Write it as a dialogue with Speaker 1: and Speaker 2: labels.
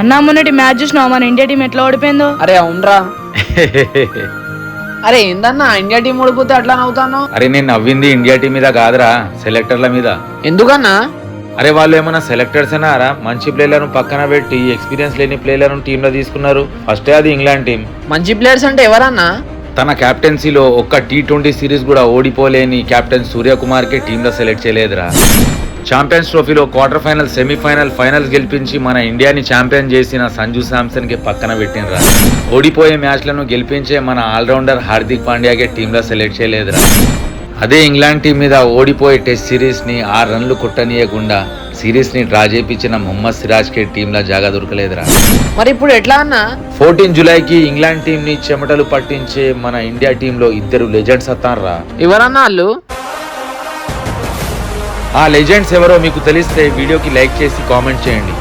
Speaker 1: అన్నా మొన్నటి మ్యాచ్ చూసినావు మన ఇండియా టీం ఎట్లా ఓడిపోయిందో.
Speaker 2: అరే అవునరా. అరే ఏందన్నా ఇండియా టీం ఓడిపోతే అట్లా నవ్వుతాను?
Speaker 3: అరే నేను నవ్వింది ఇండియా టీం మీద కాదురా, సెలెక్టర్ల మీద.
Speaker 2: ఎందుకన్నా?
Speaker 3: అరే వాళ్ళు ఏమన్నా సెలెక్టర్స్ అన్నారా? మంచి ప్లేయర్లను పక్కన పెట్టి ఎక్స్పీరియన్స్ లేని ప్లేయర్లను టీంలో తీసుకున్నారు. ఫస్టే అది ఇంగ్లాండ్ టీం.
Speaker 2: మంచి ప్లేయర్స్ అంటే ఎవరన్నా?
Speaker 3: తన క్యాప్టెన్సీలో ఒక్క T20 సిరీస్ కూడా ఓడిపోలేని కెప్టెన్ సూర్యకుమార్కే టీంలో సెలెక్ట్ చేయలేదురా. ఛాంపియన్స్ ట్రోఫీలో క్వార్టర్ ఫైనల్, సెమీఫైనల్, ఫైనల్స్ గెలిపించి మన ఇండియాని ఛాంపియన్ చేసిన సంజు శాంసన్ కి పక్కన పెట్టినరా. ఓడిపోయే మ్యాచ్లను గెలిపించే మన ఆల్రౌండర్ హార్దిక్ పాండ్యాకే టీంలో సెలెక్ట్ చేయలేదురా. అదే ఇంగ్లాండ్ టీం మీద ఓడిపోయే టెస్ట్ సిరీస్ ని 6 రన్లు కొట్టనీయకుండా సిరీస్ ని డ్రా చేయించిన మొహమ్మద్ సిరాజ్ కి టీంలో జాగా దొరకలేదురా.
Speaker 2: మరి ఇప్పుడు ఎట్లా అన్నా?
Speaker 3: 14 జూలైకి ఇంగ్లాండ్ టీం ని చెమటలు పట్టించే మన ఇండియా టీంలో 2 లెజెండ్స్ వస్తారా.
Speaker 2: ఎవరన్నా వాళ్ళు?
Speaker 3: ఆ లెజెండ్స్ ఎవరో మీకు తెలిస్తే వీడియోకి లైక్ చేసి కామెంట్ చేయండి.